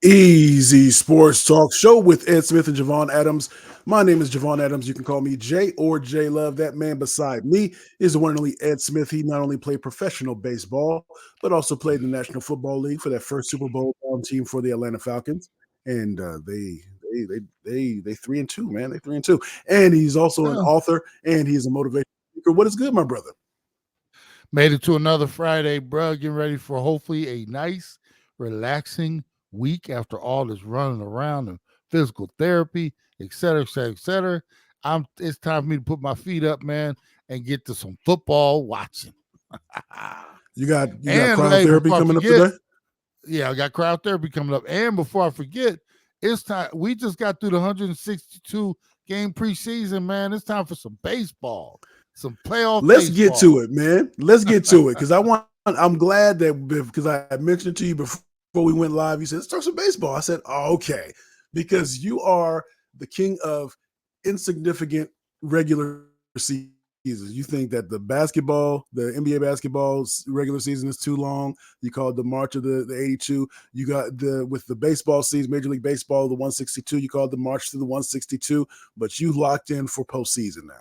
Easy Sports Talk Show with Ed Smith and Javon Adams. My name is Javon Adams. You can call me Jay or J Love. That man beside me is the one and only Ed Smith. He not only played professional baseball, but also played in the National Football League for that first Super Bowl team for the Atlanta Falcons. And they 3-2, man. They 3-2. And he's also an Yeah. author and he's a motivational speaker. What is good, my brother? Made it to another Friday, bro. Getting ready for hopefully a nice, relaxing week after all this running around and physical therapy, et cetera, et cetera, et cetera. It's time for me to put my feet up, man, and get to some football watching. You got And hey, cryotherapy before I coming up forget, today? yeah, I got crowd therapy coming up. And before I forget, it's time. We just got through the 162 game preseason, man. It's time for some baseball, some playoff Let's get baseball. to it, man. Let's get to it because I'm glad that because I mentioned to you before we went live, you said let's talk some baseball. I said, oh, okay, because you are the king of insignificant regular seasons. You think that the basketball, the NBA basketball's regular season is too long. You call it the March of the 82. You got with the baseball season, Major League Baseball, the 162. You call it the March to the 162, but you locked in for postseason now.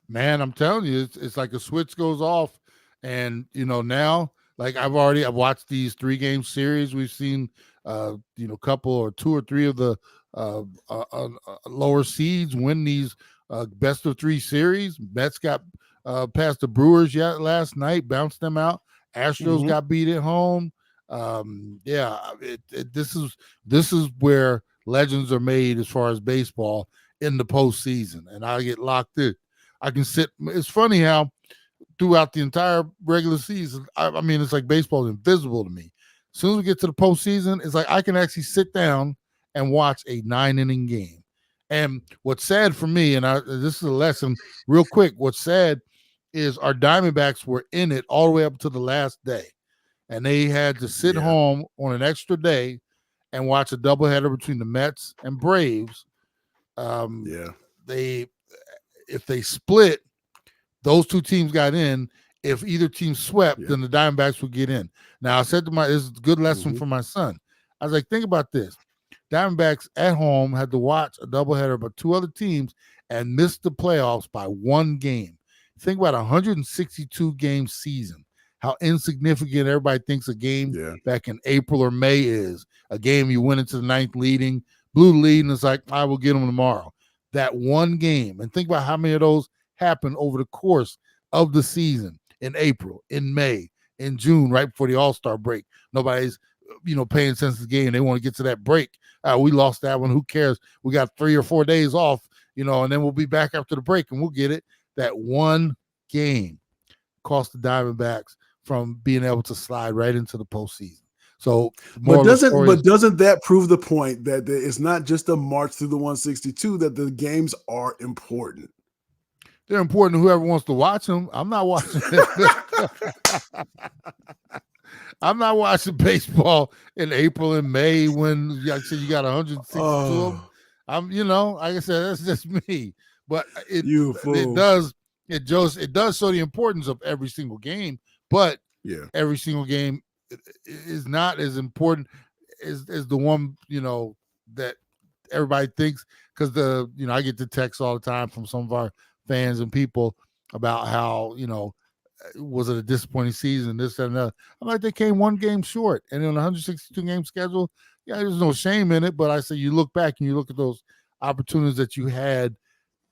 Man, I'm telling you, it's like a switch goes off, and now, like I've watched these 3 game series. We've seen, couple or 2 or 3 of the lower seeds win these best of 3 series. Mets got past the Brewers yet last night, bounced them out. Astros got beat at home. Yeah, this is where legends are made as far as baseball in the postseason, and I get locked in. I can sit. It's funny how throughout the entire regular season, I mean, it's like baseball is invisible to me. As soon as we get to the postseason, it's like I can actually sit down and watch a 9 inning game. And what's sad for me, and this is a lesson real quick, what's sad is our Diamondbacks were in it all the way up to the last day. And they had to sit home on an extra day and watch a doubleheader between the Mets and Braves. They If they split, those 2 teams got in. If either team swept, then the Diamondbacks would get in. Now, I said this is a good lesson for my son. I was like, think about this. Diamondbacks at home had to watch a doubleheader by 2 other teams and missed the playoffs by 1 game. Think about a 162 game season. How insignificant everybody thinks a game back in April or May is. A game you went into the 9th leading, blew the lead, and it's like, I will get them tomorrow. That 1 game. And think about how many of those happened over the course of the season in April, in May, in June, right before the All-Star break. Nobody's, paying attention to the game. They want to get to that break. We lost that one. Who cares? We got 3 or 4 days off, and then we'll be back after the break and we'll get it. That 1 game cost the Diamondbacks from being able to slide right into the postseason. So, but doesn't that prove the point that it's not just a march through the 162, that the games are important? They're important to whoever wants to watch them. I'm not watching I'm not watching baseball in April and May when, like I said, you got 162 of them. Like I said, that's just me. But it does show the importance of every single game. But every single game is not as important as the one, that everybody thinks. Because I get the texts all the time from some of our fans and people about how, was it a disappointing season, this and that. I'm like, they came 1 game short. And in a 162 game schedule, there's no shame in it. But I say you look back and you look at those opportunities that you had,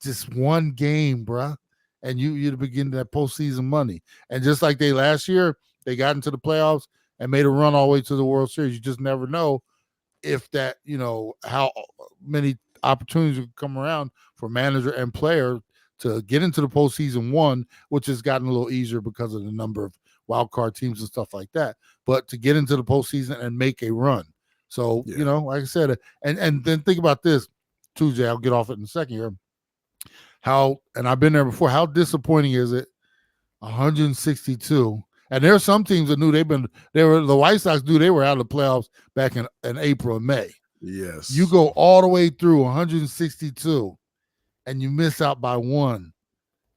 just 1 game, bruh. And you'd begin that postseason money. And just like they last year, they got into the playoffs and made a run all the way to the World Series. You just never know if that, how many opportunities would come around for manager and player to get into the postseason 1, which has gotten a little easier because of the number of wild card teams and stuff like that. But to get into the postseason and make a run. So, like I said, and then think about this too, Jay, I'll get off it in a second here. And I've been there before, how disappointing is it? 162. And there are some teams that knew the White Sox knew they were out of the playoffs back in April and May. Yes. You go all the way through 162 and you miss out by 1.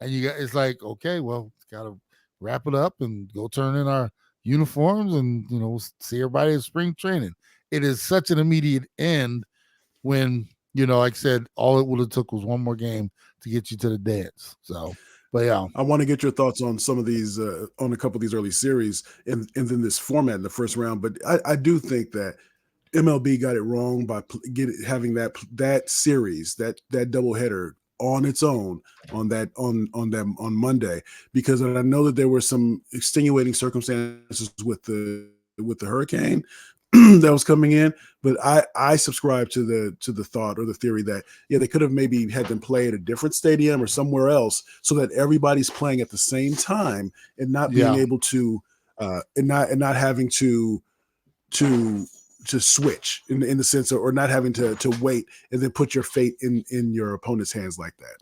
And it's like, okay, well, gotta wrap it up and go turn in our uniforms and we'll see everybody at spring training. it is such an immediate end when, like I said, all it would have took was one more game to get you to the dance. So, but yeah. I want to get your thoughts on some of these, on a couple of these early series and then this format in the first round. But I do think that MLB got it wrong by having that series, that doubleheader on its own on Monday, because I know that there were some extenuating circumstances with the hurricane that was coming in, but I subscribe to the thought or the theory that they could have maybe had them play at a different stadium or somewhere else so that everybody's playing at the same time and not being able to and not having to switch in the sense of, or not having to wait and then put your fate in your opponent's hands like that.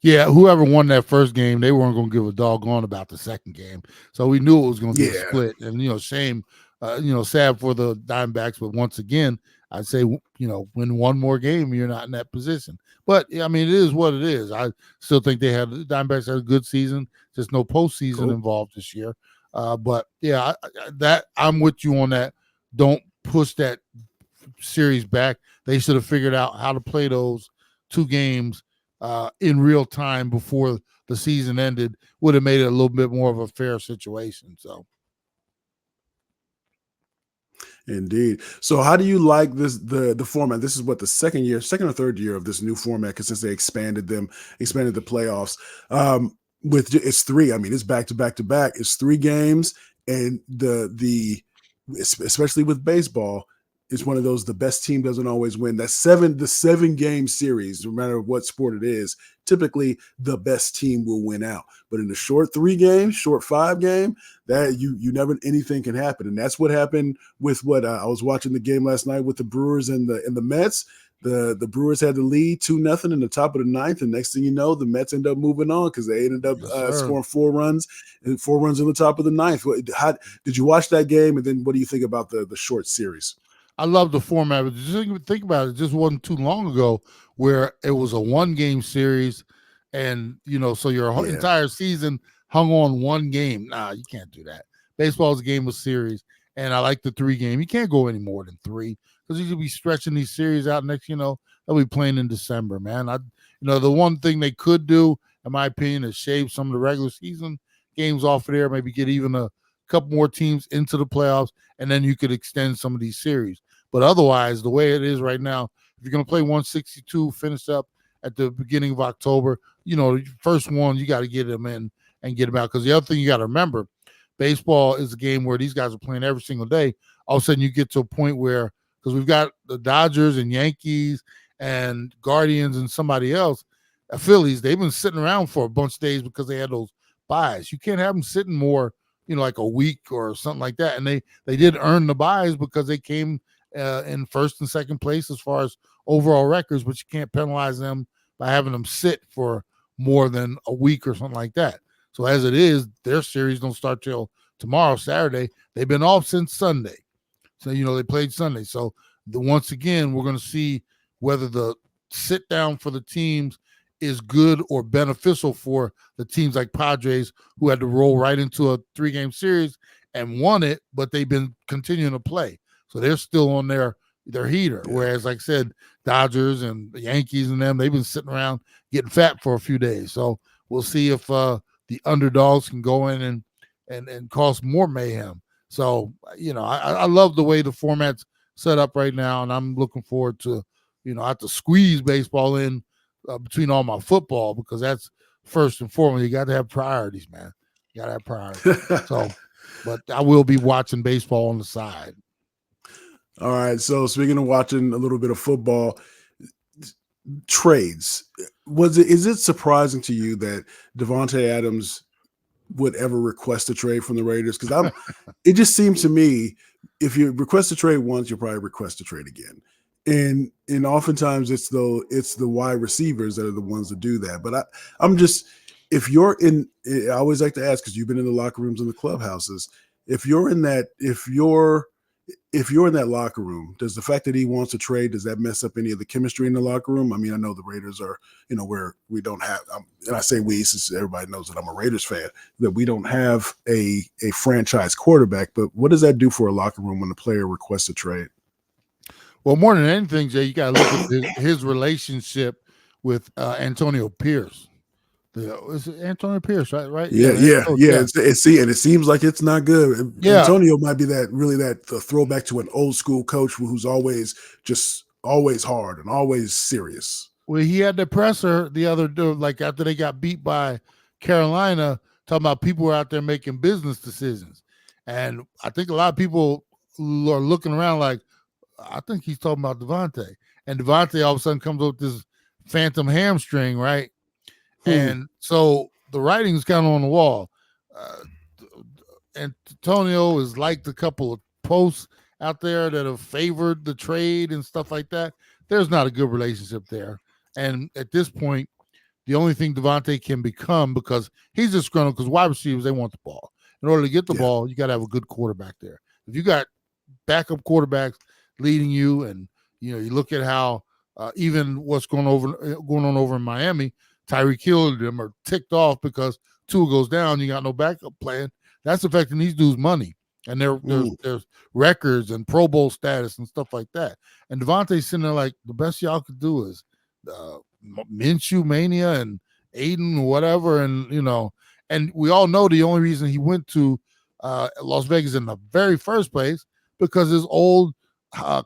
Yeah, whoever won that first game, they weren't going to give a doggone about the second game. So we knew it was going to be a split. And, shame, sad for the Diamondbacks. But once again, I'd say, win one more game, you're not in that position. But, I mean, it is what it is. I still think the Diamondbacks had a good season, just no postseason involved this year. But, yeah, I'm with you on that. Don't push that series back. They should have figured out how to play those two games in real time before the season ended. Would have made it a little bit more of a fair situation. So, indeed. So, how do you like this the format? This is what the second or third year of this new format, because since they expanded the playoffs. With it's three. I mean, it's back to back to back. It's 3 games, and the especially with baseball, it's one of those, the best team doesn't always win. The 7-game series, no matter what sport it is, typically the best team will win out. But in the short 5 game, that you never, anything can happen. And that's what happened with what I was watching the game last night with the Brewers and the Mets. The Brewers had the lead 2-0 in the top of the 9th, and next thing you know, the Mets end up moving on because they ended up scoring 4 runs in the top of the 9th. How did you watch that game, and then what do you think about the short series? I love the format, but just think about it. It just wasn't too long ago where it was a 1-game series, and so your entire season hung on 1 game. Nah, you can't do that. Baseball is a game of series, and I like the 3-game. You can't go any more than 3 because you could be stretching these series out next. They'll be playing in December, man. The one thing they could do, in my opinion, is shave some of the regular season games off of there. Maybe get even a couple more teams into the playoffs, and then you could extend some of these series. But otherwise, the way it is right now, if you're going to play 162, finish up at the beginning of October, the first one, you got to get them in and get them out. Because the other thing you got to remember, baseball is a game where these guys are playing every single day. All of a sudden, you get to a point where, because we've got the Dodgers and Yankees and Guardians and somebody else, Phillies, they've been sitting around for a bunch of days because they had those buys. You can't have them sitting more, like a week or something like that. And they did earn the buys because they came in first and second place as far as overall records, but you can't penalize them by having them sit for more than a week or something like that. So as it is, their series don't start till tomorrow, Saturday. They've been off since Sunday. So, they played Sunday. So once again, we're going to see whether the sit down for the teams is good or beneficial for the teams like Padres, who had to roll right into a 3-game series and won it, but they've been continuing to play. So they're still on their heater. Yeah. Whereas, like I said, Dodgers and the Yankees and them, they've been sitting around getting fat for a few days. So we'll see if the underdogs can go in and cause more mayhem. So, I love the way the format's set up right now, and I'm looking forward to, I have to squeeze baseball in between all my football, because that's first and foremost. You got to have priorities, man. You got to have priorities. So, but I will be watching baseball on the side. All right. So speaking of watching a little bit of football, trades. Is it surprising to you that Devontae Adams would ever request a trade from the Raiders? Because it just seems to me, if you request a trade once, you'll probably request a trade again. And oftentimes it's the wide receivers that are the ones that do that. But I'm just, if you're in, I always like to ask, because you've been in the locker rooms and the clubhouses, if you're in that locker room, does the fact that he wants to trade, does that mess up any of the chemistry in the locker room? I mean, I know the Raiders are, where we don't have, and I say we, since everybody knows that I'm a Raiders fan, that we don't have a franchise quarterback. But what does that do for a locker room when the player requests a trade? Well, more than anything, Jay, you got to look at his relationship with Antonio Pierce. Is it Antonio Pierce, right? Yeah. And it seems like it's not good. Yeah. Antonio might be the throwback to an old school coach who's always hard and always serious. Well, he had the presser the other day, like after they got beat by Carolina, talking about people were out there making business decisions. And I think a lot of people are looking around like, I think he's talking about Devontae. And Devontae all of a sudden comes up with this phantom hamstring, right? And so the writing's kind of on the wall. Antonio has liked a couple of posts out there that have favored the trade and stuff like that. There's not a good relationship there. And at this point, the only thing Devontae can become, because he's disgruntled, because wide receivers, they want the ball. In order to get the ball, you got to have a good quarterback there. If you got backup quarterbacks leading you, and you look at how even what's going on over in Miami, Tyreek Hill and them are ticked off because Tua goes down, you got no backup plan. That's affecting these dudes' money and there's records and Pro Bowl status and stuff like that. And Devontae's sitting there like, the best y'all could do is Minshew Mania and Aiden whatever, and and we all know the only reason he went to Las Vegas in the very first place because his old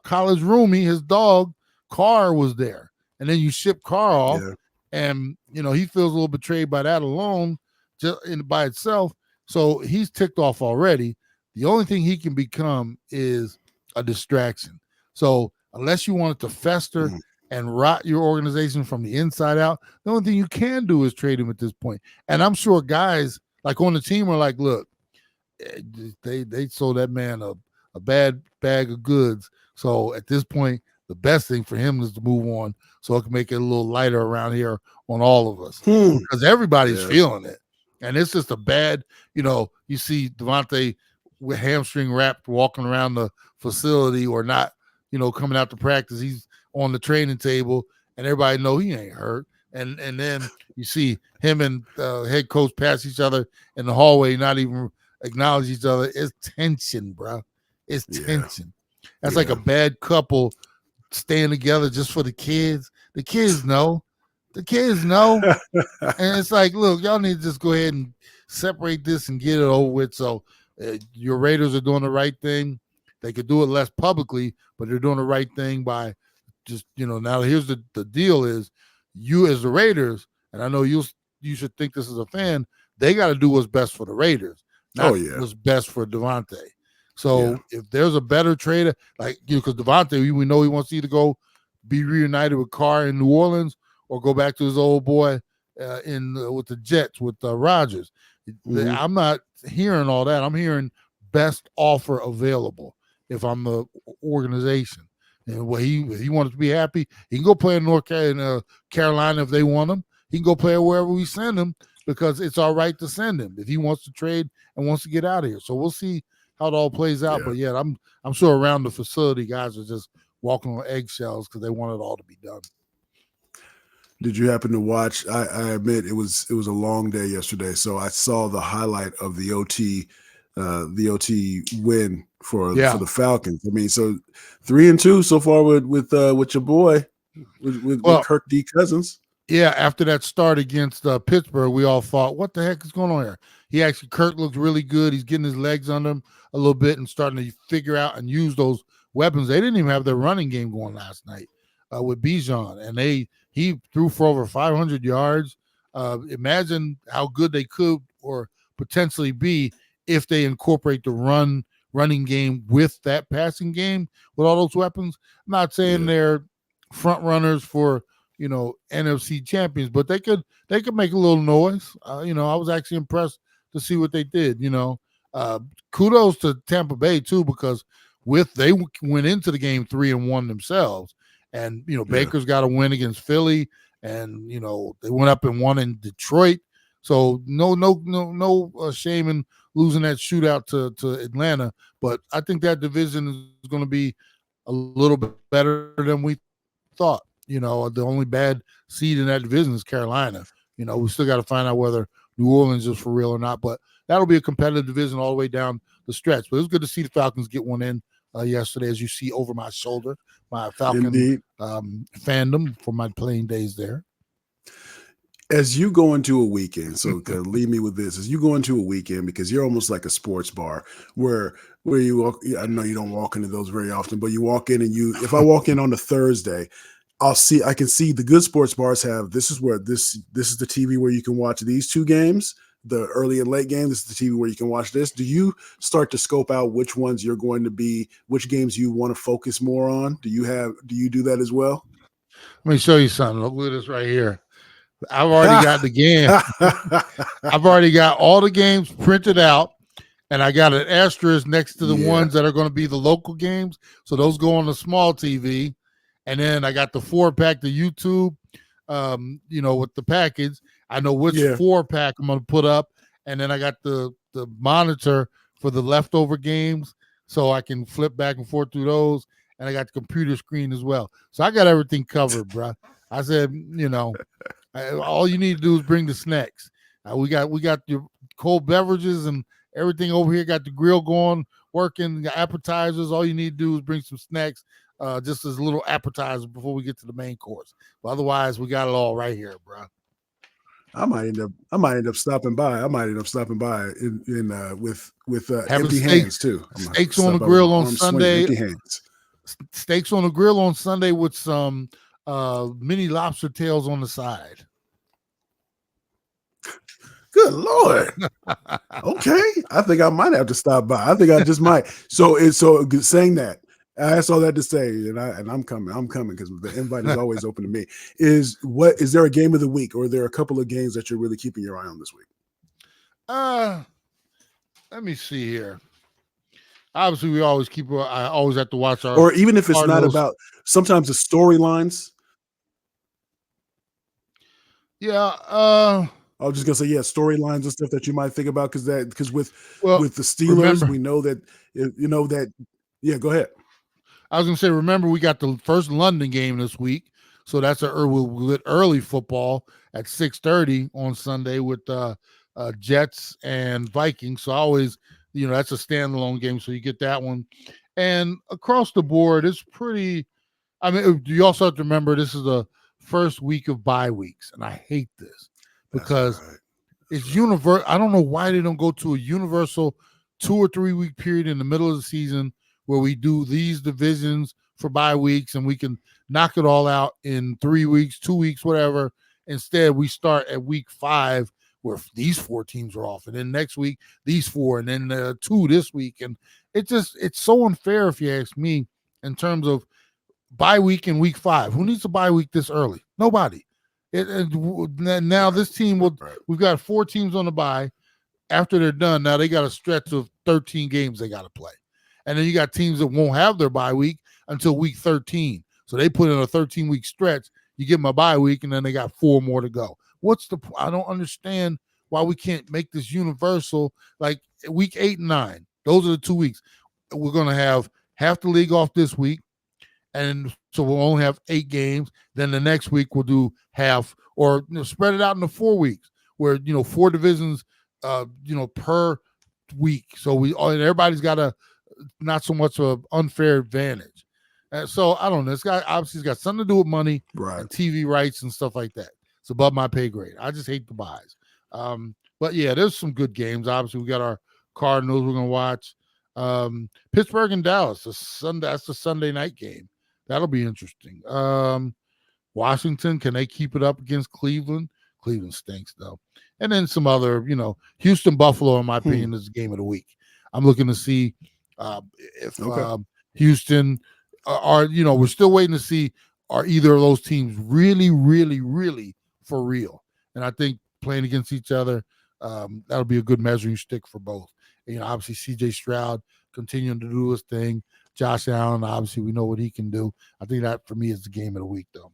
college roomie, his dog Carr, was there, and then you ship Carr off, and he feels a little betrayed by that alone, just by itself. So he's ticked off already. The only thing he can become is a distraction. So unless you want it to fester and rot your organization from the inside out, the only thing you can do is trade him at this point. And I'm sure guys like on the team are like, look, they sold that man a bad bag of goods. So at this point, the best thing for him is to move on so it can make it a little lighter around here on all of us, because everybody's feeling it. And it's just a bad, you see Devontae with hamstring wrapped walking around the facility or not, coming out to practice. He's on the training table and everybody know he ain't hurt. And then you see him and head coach pass each other in the hallway, not even acknowledge each other. It's tension, bro. It's tension. That's like a bad couple staying together just for the kids. The kids know. And it's like, look, y'all need to just go ahead and separate this and get it over with. So your Raiders are doing the right thing. They could do it less publicly, but they're doing the right thing by just, now here's the deal is you as the Raiders, and I know you should think this as a fan, they got to do what's best for the Raiders, not what's best for Devontae. So if there's a better trader, like because Devontae, we know he wants to either go be reunited with Carr in New Orleans or go back to his old boy with the Jets with Rodgers. I'm not hearing all that. I'm hearing best offer available if I'm the organization. And if he wants to be happy, he can go play in Carolina if they want him. He can go play wherever we send him because it's all right to send him if he wants to trade and wants to get out of here. So we'll see how it all plays out. But I'm sure around the facility, guys are just walking on eggshells because they want it all to be done. Did you happen to watch? I admit it was a long day yesterday, so I saw the highlight of the OT win for the Falcons. I mean, so 3-2 so far with your boy with Kirk D. Cousins. Yeah, after that start against Pittsburgh, we all thought, what the heck is going on here? Kirk looks really good. He's getting his legs under him a little bit and starting to figure out and use those weapons. They didn't even have their running game going last night with Bijan, and he threw for over 500 yards. Imagine how good they could or potentially be if they incorporate the running game with that passing game with all those weapons. I'm not saying they're front runners for NFC champions, but they could make a little noise. I was actually impressed to see what they did. Kudos to Tampa Bay too, because they went into the game 3-1 themselves, and Baker's got a win against Philly, and they went up and won in Detroit. So no shame in losing that shootout to Atlanta, but I think that division is going to be a little bit better than we thought. The only bad seed in that division is Carolina. We still got to find out whether New Orleans is for real or not, but that'll be a competitive division all the way down the stretch. But it was good to see the Falcons get one in yesterday, as you see over my shoulder, my Falcon fandom for my playing days there. As you go into a weekend, so leave me with this. As you go into a weekend, because you're almost like a sports bar where you walk. I know you don't walk into those very often, but you walk in and if I walk in on a Thursday, I can see the good sports bars have, this is the TV where you can watch these two games, the early and late game. This is the TV where you can watch this. Do you start to scope out which ones you're going to be, which games you want to focus more on? Do you do that as well? Let me show you something. Look at this right here. I've already got the game. I've already got all the games printed out, and I got an asterisk next to the ones that are going to be the local games. So those go on the small TV. And then I got the 4-pack, the YouTube, with the package. I know which 4-pack I'm going to put up. And then I got the monitor for the leftover games, so I can flip back and forth through those. And I got the computer screen as well. So I got everything covered, bro. I said, all you need to do is bring the snacks. We got your cold beverages and everything over here. Got the grill going, working, got appetizers. All you need to do is bring some snacks, just as a little appetizer before we get to the main course. But otherwise, we got it all right here, bro. I might end up stopping by. With empty hands too. Steaks on the grill on Sunday. Empty hands. Steaks on the grill on Sunday with some mini lobster tails on the side. Good Lord. Okay. I think I might have to stop by. I think I just might. So saying that, I asked all that to say, and I'm coming because the invite is always open to me. Is there a game of the week, or are there a couple of games that you're really keeping your eye on this week? Let me see here. Obviously, I always have to watch our, or even if it's not about, sometimes the storylines. Yeah. I was just gonna say, storylines and stuff that you might think about, because with the Steelers, we know that that. Yeah, go ahead. I was gonna say, remember, we got the first London game this week, so that's early football at 6:30 on Sunday with Jets and Vikings. So I always, that's a standalone game, so you get that one. And across the board, it's pretty. I mean, you also have to remember this is the first week of bye weeks, and I hate this because it's universal. I don't know why they don't go to a universal 2 or 3 week period in the middle of the season where we do these divisions for bye weeks and we can knock it all out in 3 weeks, 2 weeks, whatever. Instead, we start at week 5 where these 4 teams are off, and then next week these 4, and then 2 this week, and it's so unfair if you ask me in terms of bye week in week 5. Who needs a bye week this early? Nobody. Now this team we've got 4 teams on the bye. After they're done, now they got a stretch of 13 games they got to play. And then you got teams that won't have their bye week until week 13. So they put in a 13-week stretch. You give them a bye week, and then they got 4 more to go. I don't understand why we can't make this universal, like week 8 and 9. Those are the 2 weeks. We're going to have half the league off this week, and so we'll only have 8 games. Then the next week we'll do half, or spread it out into 4 weeks, where 4 divisions, per week. So and everybody's got a not so much of an unfair advantage. And so I don't know. This guy obviously has got something to do with money, right, and TV rights and stuff like that. It's above my pay grade. I just hate the buys. But yeah, there's some good games. Obviously, we got our Cardinals we're gonna watch. Pittsburgh and Dallas. That's the Sunday night game. That'll be interesting. Washington, can they keep it up against Cleveland? Cleveland stinks though. And then some other, Houston, Buffalo, in my opinion, is the game of the week. I'm looking to see if Houston are, we're still waiting to see, are either of those teams really, really, really for real? And I think playing against each other, that'll be a good measuring stick for both. Obviously CJ Stroud continuing to do his thing. Josh Allen, obviously we know what he can do. I think that for me is the game of the week though.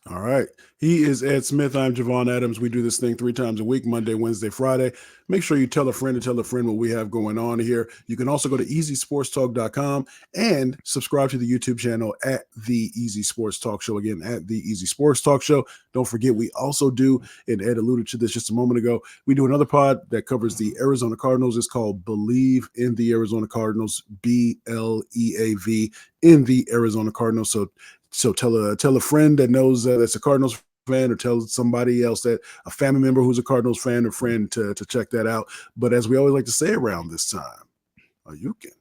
All right. He is Ed Smith. I'm Javon Adams. We do this thing 3 times a week, Monday, Wednesday, Friday. Make sure you tell a friend what we have going on here. You can also go to easysportstalk.com and subscribe to the YouTube channel at The Easy Sports Talk Show. Again, at The Easy Sports Talk Show. Don't forget, we also do, and Ed alluded to this just a moment ago, we do another pod that covers the Arizona Cardinals. It's called Believe in the Arizona Cardinals, BLEAV, in the Arizona Cardinals. So tell a friend that knows that's a Cardinals fan, or tell somebody else, that a family member who's a Cardinals fan or friend, to check that out. But as we always like to say around this time, you can